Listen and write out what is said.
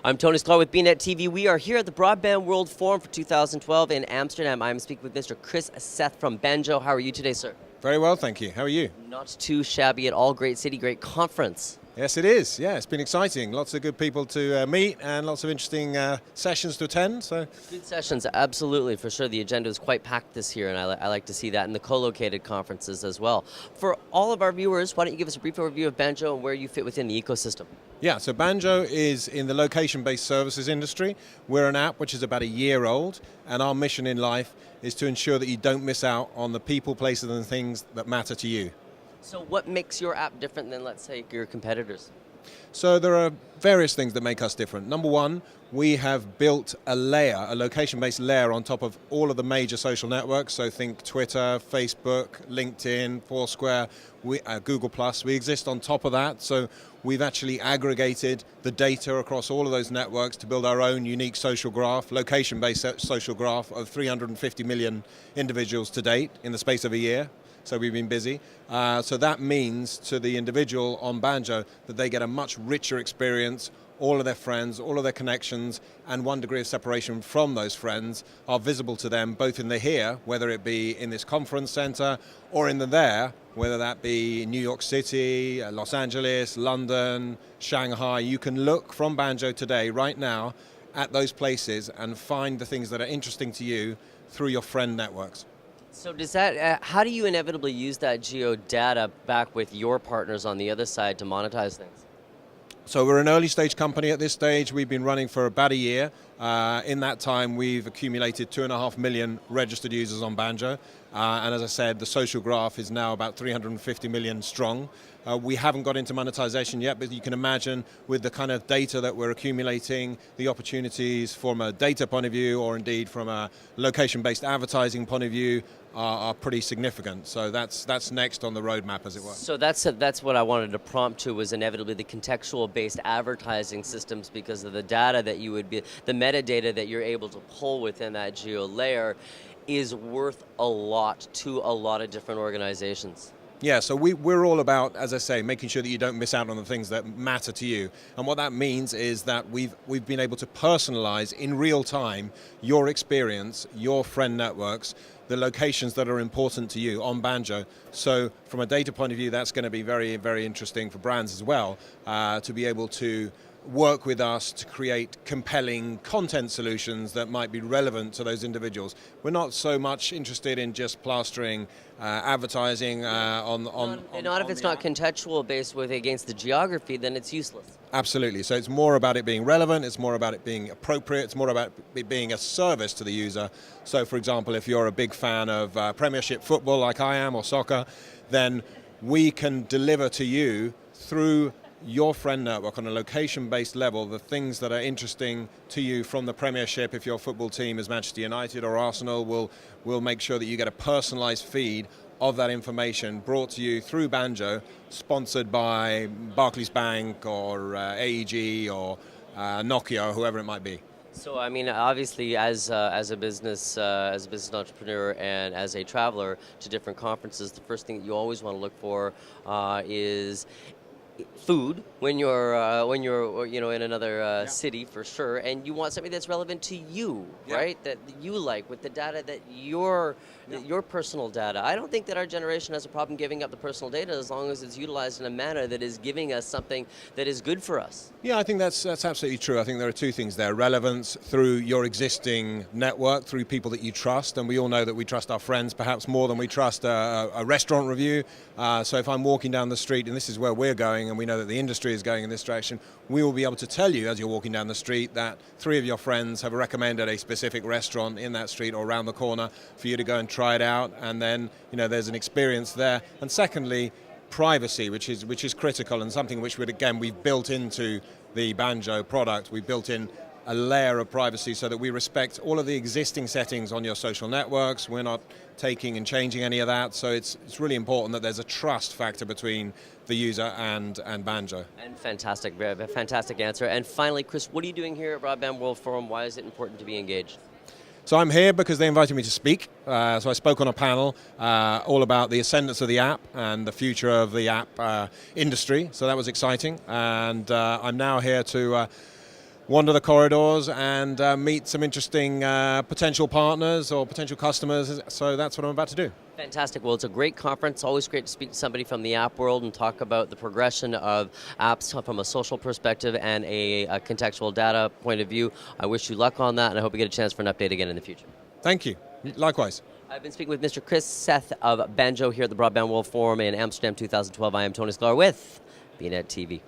I'm Tony Sklar with bnetTV. We are here at the Broadband World Forum for 2012 in Amsterdam. I'm speaking with Mr. Chris Seth from Banjo. How are you today, sir? Very well, thank you. How are you? Not too shabby at all. Great city, great conference. Yes, it is. Yeah, it's been exciting. Lots of good people to meet and lots of interesting sessions to attend. So good sessions, absolutely, for sure. The agenda is quite packed this year, and I like to see that, and the co-located conferences as well. For all of our viewers, why don't you give us a brief overview of Banjo and where you fit within the ecosystem? yeah, so Banjo is in the location-based services industry. We're an app which is about a year old, and our mission in life is to ensure that you don't miss out on the people, places, and things that matter to you. So what makes your app different than, let's say, your competitors? So there are various things that make us different. Number one, we have built a layer, a location-based layer on top of all of the major social networks. So think Twitter, Facebook, LinkedIn, Foursquare, Google+. We exist on top of that. So we've actually aggregated the data across all of those networks to build our own unique social graph, location-based social graph of 350 million individuals to date in the space of a year. So we've been busy. So that means to the individual on Banjo that they get a much richer experience. All of their friends, all of their connections, and one degree of separation from those friends are visible to them, both in the here, whether it be in this conference center, or in the there, whether that be New York City, Los Angeles, London, Shanghai. You can look from Banjo today, right now, at those places and find the things that are interesting to you through your friend networks. So does that, how do you inevitably use that geo data back with your partners on the other side to monetize things? So we're an early stage company at this stage. We've been running for about a year. In that time, we've accumulated 2.5 million registered users on Banjo. And as I said, the social graph is now about 350 million strong. We haven't got into monetization yet, but you can imagine with the kind of data that we're accumulating, the opportunities from a data point of view, or indeed from a location-based advertising point of view, are pretty significant. So that's next on the roadmap, as it were. So that's what I wanted to prompt to, was inevitably the contextual-based advertising systems, because of the data that you would be, the metadata that you're able to pull within that geo layer is worth a lot to a lot of different organizations. Yeah, so we're all about, as I say, making sure that you don't miss out on the things that matter to you. And what that means is that we've been able to personalize in real time your experience, your friend networks, the locations that are important to you on Banjo. So from a data point of view, that's going to be very, very interesting for brands as well, to be able to work with us to create compelling content solutions that might be relevant to those individuals. We're not so much interested in just plastering advertising on not if it's not contextual based with against the geography, then it's useless. Absolutely. So it's more about it being relevant, it's more about it being appropriate, it's more about it being a service to the user. So for example, if you're a big fan of Premiership football like I am, or soccer, then we can deliver to you through your friend network on a location-based level the things that are interesting to you from the Premiership. If your football team is Manchester United or Arsenal, we'll make sure that you get a personalized feed of that information brought to you through Banjo, sponsored by Barclays Bank or AEG or Nokia or whoever it might be. So I mean, obviously, as a business entrepreneur and as a traveler to different conferences, the first thing that you always want to look for is food when you're in another city, for sure, and you want something that's relevant to you, right? That you like, with the data that your personal data. I don't think that our generation has a problem giving up the personal data as long as it's utilized in a manner that is giving us something that is good for us. Yeah, I think that's absolutely true. I think there are two things there: relevance through your existing network, through people that you trust, and we all know that we trust our friends perhaps more than we trust a restaurant review. So if I'm walking down the street, and this is where we're going, and we know that the industry is going in this direction, we will be able to tell you as you're walking down the street that 3 of your friends have recommended a specific restaurant in that street or around the corner for you to go and try it out, and then there's an experience there. And secondly, privacy, which is critical, and something which we've built into the Banjo product. We built in a layer of privacy so that we respect all of the existing settings on your social networks. We're not taking and changing any of that, so it's really important that there's a trust factor between the user and Banjo. And fantastic answer. And finally, Chris, what are you doing here at Broadband World Forum? Why is it important to be engaged? So I'm here because they invited me to speak. So I spoke on a panel all about the ascendance of the app and the future of the app industry. So that was exciting. And I'm now here to wander the corridors and meet some interesting potential partners or potential customers. So that's what I'm about to do. Fantastic. Well, it's a great conference. Always great to speak to somebody from the app world and talk about the progression of apps from a social perspective and a contextual data point of view. I wish you luck on that, and I hope you get a chance for an update again in the future. Thank you. Likewise. I've been speaking with Mr. Chris Seth of Banjo here at the Broadband World Forum in Amsterdam 2012. I am Tony Sklar with bnetTV.